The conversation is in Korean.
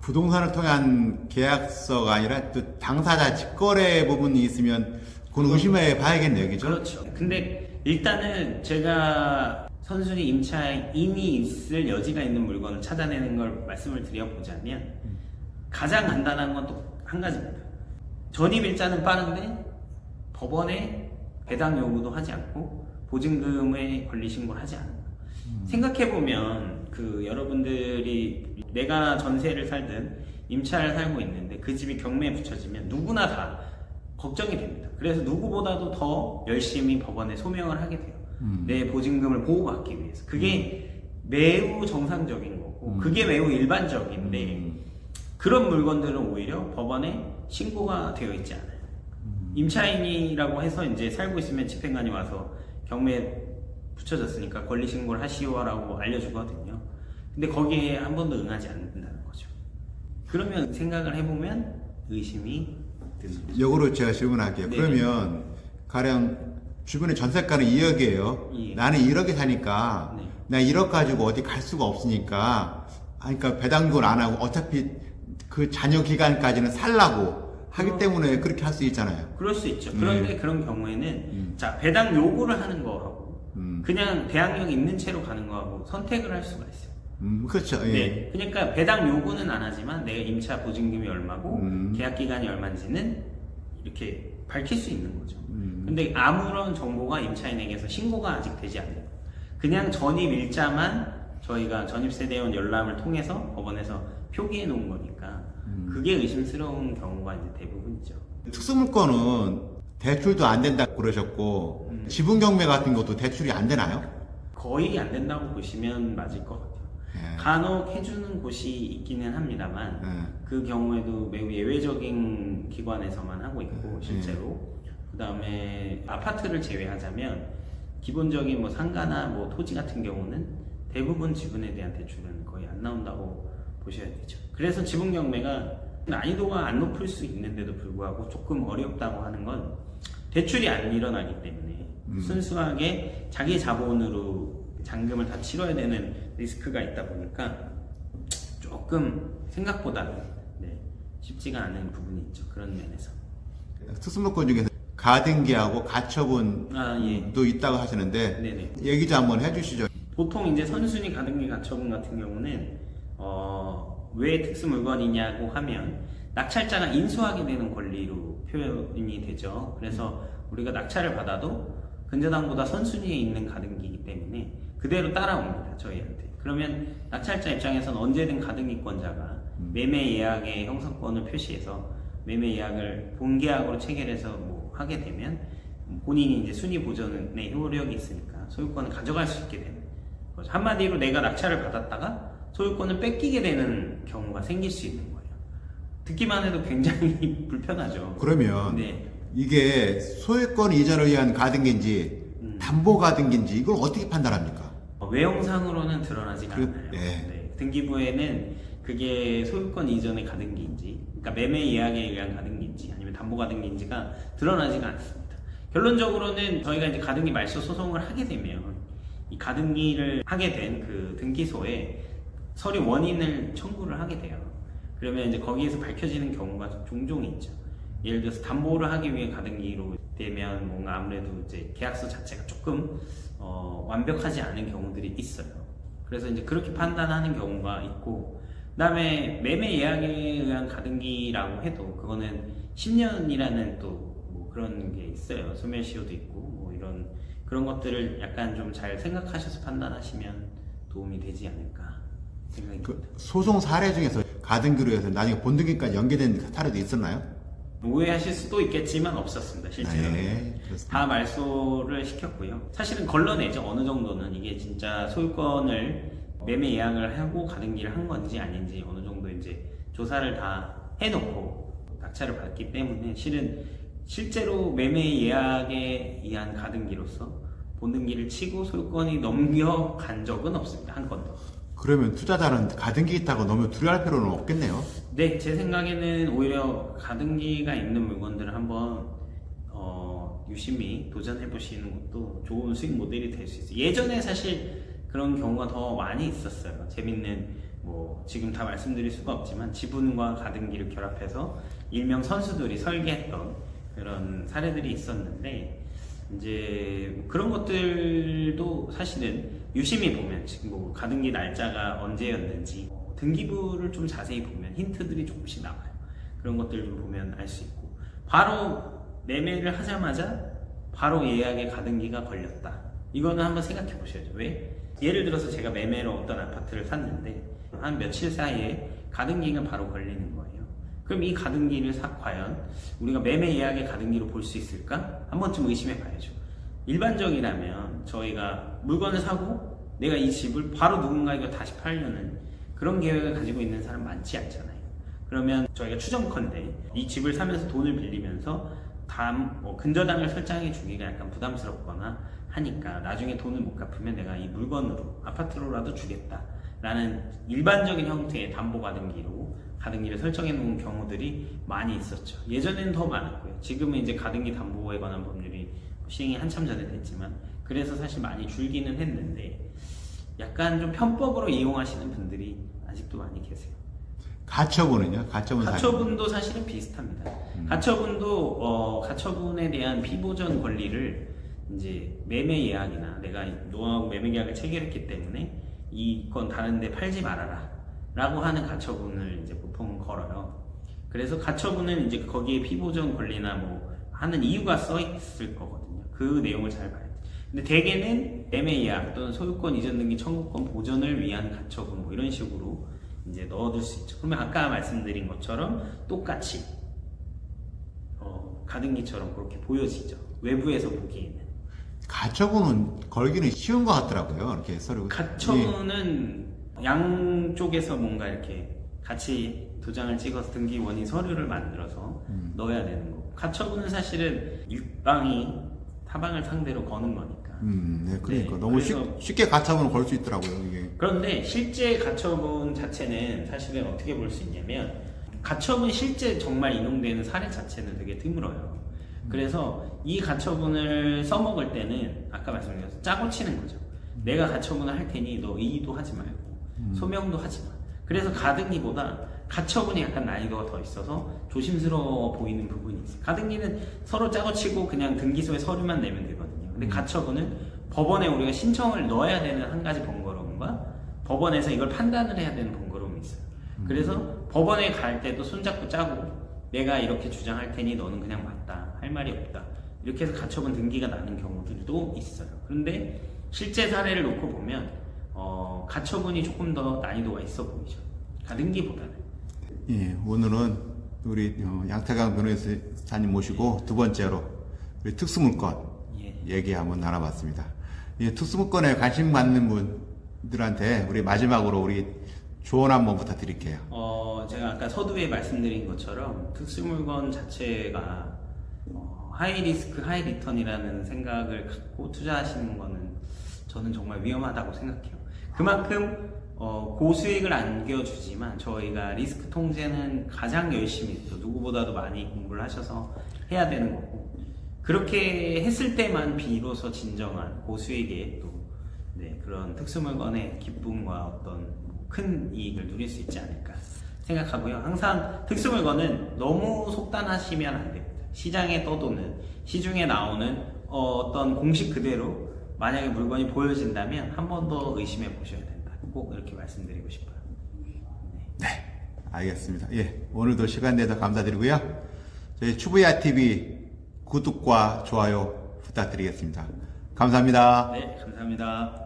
부동산을 통한 계약서가 아니라 또 당사자 직거래 부분이 있으면 그건 의심해 봐야겠네요, 그죠? 그렇죠. 근데 일단은 제가 선순위 임차에 이미 있을 여지가 있는 물건을 찾아내는 걸 말씀을 드려보자면 가장 간단한 건 또 한 가지입니다. 전입일자는 빠른데 법원에 배당 요구도 하지 않고 보증금에 권리 신고를 하지 않는 거. 생각해보면 여러분들이 내가 전세를 살든 임차를 살고 있는데 그 집이 경매에 붙여지면 누구나 다 걱정이 됩니다. 그래서 누구보다도 더 열심히 법원에 소명을 하게 돼요. 내 보증금을 보호받기 위해서. 그게 매우 정상적인 거고 그게 매우 일반적인데 그런 물건들은 오히려 법원에 신고가 되어 있지 않아요. 임차인이라고 해서 이제 살고 있으면 집행관이 와서 경매에 붙여졌으니까 권리 신고를 하시오라고 알려주거든요. 근데 거기에 한 번도 응하지 않는다는 거죠. 그러면 생각을 해보면 의심이 드는 거죠. 역으로 제가 질문할게요. 네네. 그러면 가령 주변에 전세가는 2억이에요. 예. 나는 1억에 사니까 네. 나 1억 가지고 어디 갈 수가 없으니까 그러니까 배당금을 안 하고 어차피 그 잔여 기간까지는 살라고 하기 때문에 그렇게 할 수 있잖아요. 그럴 수 있죠. 그런데 그런 경우에는 자 배당 요구를 하는 거하고 그냥 대항력이 있는 채로 가는 거하고 선택을 할 수가 있어요. 그렇죠. 예. 네, 그러니까 배당 요구는 안 하지만 내가 임차 보증금이 얼마고 계약 기간이 얼마인지는 이렇게 밝힐 수 있는 거죠. 근데 아무런 정보가 임차인에게서 신고가 아직 되지 않아요. 그냥 전입 일자만 저희가 전입세대원 열람을 통해서 법원에서 표기해 놓은 거니까 그게 의심스러운 경우가 이제 대부분이죠. 특수물건은 대출도 안 된다고 그러셨고 지분경매 같은 것도 대출이 안 되나요? 거의 안 된다고 보시면 맞을 것 같아요. 예. 간혹 해주는 곳이 있기는 합니다만 그 경우에도 매우 예외적인 기관에서만 하고 있고 실제로 그 다음에 아파트를 제외하자면 기본적인 뭐 상가나 뭐 토지 같은 경우는 대부분 지분에 대한 대출은 거의 안 나온다고 보셔야 되죠. 그래서 지분 경매가 난이도가 안 높을 수 있는데도 불구하고 조금 어렵다고 하는 건 대출이 안 일어나기 때문에 순수하게 자기 자본으로 잔금을 다 치러야 되는 리스크가 있다 보니까 조금 생각보다는 쉽지가 않은 부분이 있죠. 그런 면에서. 특수물건 중에서 가등기하고 가처분도 예. 있다고 하시는데 네네. 얘기 좀 한번 해주시죠. 보통 이제 선순위 가등기 가처분 같은 경우는 왜 특수 물건이냐고 하면 낙찰자가 인수하게 되는 권리로 표현이 되죠. 그래서 우리가 낙찰을 받아도 근저당보다 선순위에 있는 가등기이기 때문에 그대로 따라옵니다. 저희한테. 그러면 낙찰자 입장에서는 언제든 가등기권자가 매매 예약의 형성권을 표시해서 매매 예약을 본계약으로 체결해서 뭐 하게 되면 본인이 이제 순위 보전의 효력이 있으니까 소유권을 가져갈 수 있게 되는 거죠. 한마디로 내가 낙찰을 받았다가 소유권을 뺏기게 되는 경우가 생길 수 있는 거예요. 듣기만 해도 굉장히 불편하죠. 그러면 네. 이게 소유권 이전을 위한 가등기인지 담보 가등기인지 이걸 어떻게 판단합니까? 외형상으로는 드러나지가 않아요. 예. 네. 등기부에는 그게 소유권 이전의 가등기인지, 그러니까 매매 예약에 의한 가등기인지, 아니면 담보 가등기인지가 드러나지가 않습니다. 결론적으로는 저희가 이제 가등기 말소 소송을 하게 되면 이 가등기를 하게 된 그 등기소에 서류 원인을 청구를 하게 돼요. 그러면 이제 거기에서 밝혀지는 경우가 종종 있죠. 예를 들어서 담보를 하기 위해 가등기로 되면 뭔가 아무래도 이제 계약서 자체가 조금 완벽하지 않은 경우들이 있어요. 그래서 이제 그렇게 판단하는 경우가 있고, 그다음에 매매 예약에 의한 가등기라고 해도 그거는 10년이라는 또 뭐 그런 게 있어요. 소멸시효도 있고 뭐 이런 그런 것들을 약간 좀 잘 생각하셔서 판단하시면 도움이 되지 않을까 생각이 듭니다. 소송 사례 중에서 가등기로 해서 나중에 본등기까지 연계된 사례도 있었나요? 오해하실 수도 있겠지만 없었습니다. 실제로. 네, 그렇습니다. 다 말소를 시켰고요. 사실은 걸러내죠. 어느 정도는 이게 진짜 소유권을 매매 예약을 하고 가등기를 한 건지 아닌지 어느 정도 이제 조사를 다 해놓고 낙찰을 받기 때문에 실제로 매매 예약에 의한 가등기로서 본등기를 치고 소유권이 넘겨간 적은 없습니다. 한 건도. 그러면 투자자는 가등기 있다고 너무 두려워할 필요는 없겠네요. 네, 제 생각에는 오히려 가등기가 있는 물건들을 한번 유심히 도전해 보시는 것도 좋은 수익 모델이 될 수 있어요. 예전에 사실 그런 경우가 더 많이 있었어요. 재밌는 뭐 지금 다 말씀드릴 수가 없지만 지분과 가등기를 결합해서 일명 선수들이 설계했던 그런 사례들이 있었는데 이제 그런 것들도 사실은 유심히 보면 지금 뭐 가등기 날짜가 언제였는지 등기부를 좀 자세히 보면 힌트들이 조금씩 나와요. 그런 것들 좀 보면 알 수 있고 바로 매매를 하자마자 바로 예약에 가등기가 걸렸다. 이거는 한번 생각해 보셔야죠. 왜? 예를 들어서 제가 매매로 어떤 아파트를 샀는데 한 며칠 사이에 가등기가 바로 걸리는 거예요. 그럼 이 가등기를 과연 우리가 매매 예약의 가등기로 볼 수 있을까? 한 번쯤 의심해 봐야죠. 일반적이라면 저희가 물건을 사고 내가 이 집을 바로 누군가에게 다시 팔려는 그런 계획을 가지고 있는 사람 많지 않잖아요. 그러면 저희가 추정컨대 이 집을 사면서 돈을 빌리면서 근저당을 설정해 주기가 약간 부담스럽거나 하니까 나중에 돈을 못 갚으면 내가 이 물건으로 아파트로라도 주겠다 라는 일반적인 형태의 담보가등기로 가등기를 설정해 놓은 경우들이 많이 있었죠. 예전에는 더 많았고요. 지금은 이제 가등기 담보에 관한 법률이 시행이 한참 전에 됐지만 그래서 사실 많이 줄기는 했는데 약간 좀 편법으로 이용하시는 분들이 아직도 많이 계세요. 가처분은요? 가처분도 사실은 비슷합니다. 가처분에 대한 피보전 권리를 이제 매매 예약이나 내가 너하고 매매 계약을 체결했기 때문에 이건 다른데 팔지 말아라 라고 하는 가처분을 이제 보통 걸어요. 그래서 가처분은 이제 거기에 피보전 권리나 뭐 하는 이유가 써 있을 거거든요. 그 내용을 잘 봐야 돼요. 근데 대개는 매매 예약 또는 소유권 이전 등기 청구권 보전을 위한 가처분 뭐 이런 식으로 이제 넣어둘 수 있죠. 그러면 아까 말씀드린 것처럼 똑같이 가등기처럼 그렇게 보여지죠. 외부에서 보기에는. 가처분은 걸기는 쉬운 것 같더라고요. 이렇게 서류. 가처분은 양쪽에서 뭔가 이렇게 같이 도장을 찍어서 등기 원인 서류를 만들어서 넣어야 되는 거고. 가처분은 사실은 육방이 타방을 상대로 거는 거니까. 네, 그러니까 네, 너무 쉽게 가처분을 걸 수 있더라고요. 이게. 그런데 실제 가처분 자체는 사실은 어떻게 볼 수 있냐면 가처분 실제 정말 인용되는 사례 자체는 되게 드물어요. 그래서 이 가처분을 써먹을 때는 아까 말씀드렸듯이 짜고 치는 거죠. 내가 가처분을 할 테니 너 이의도 하지 말고 소명도 하지 마. 그래서 가등기보다 가처분이 약간 난이도가 더 있어서 조심스러워 보이는 부분이 있어요. 가등기는 서로 짜고 치고 그냥 등기소에 서류만 내면 되거든요. 근데 가처분은 법원에 우리가 신청을 넣어야 되는 한 가지 번거로움과 법원에서 이걸 판단을 해야 되는 번거로움이 있어요. 그래서 법원에 갈 때도 손잡고 짜고 내가 이렇게 주장할 테니 너는 그냥 맞다. 할 말이 없다. 이렇게 해서 가처분 등기가 나는 경우들도 있어요. 그런데 실제 사례를 놓고 보면 가처분이 조금 더 난이도가 있어 보이죠. 가등기보다는. 예, 오늘은 우리 양태강 변호사님 모시고 두 번째로 우리 특수물건 얘기 한번 나눠봤습니다. 예, 특수물건에 관심 갖는 분들한테 우리 마지막으로 우리 조언 한번 부탁드릴게요. 제가 아까 서두에 말씀드린 것처럼 특수물건 자체가 하이 리스크 하이 리턴이라는 생각을 갖고 투자하시는 거는 저는 정말 위험하다고 생각해요. 그만큼 고수익을 안겨주지만 저희가 리스크 통제는 가장 열심히 또 누구보다도 많이 공부를 하셔서 해야 되는 거고 그렇게 했을 때만 비로소 진정한 고수익의 또 그런 특수물건의 기쁨과 어떤 큰 이익을 누릴 수 있지 않을까 생각하고요. 항상 특수물건은 너무 속단하시면 안 됩니다. 시장에 떠도는 시중에 나오는 어떤 공식 그대로 만약에 물건이 보여진다면 한 번 더 의심해 보셔야 된다. 꼭 이렇게 말씀드리고 싶어요. 네, 알겠습니다. 예, 오늘도 시간 내서 감사드리고요. 저희 추부야 TV 구독과 좋아요 부탁드리겠습니다. 감사합니다. 네, 감사합니다.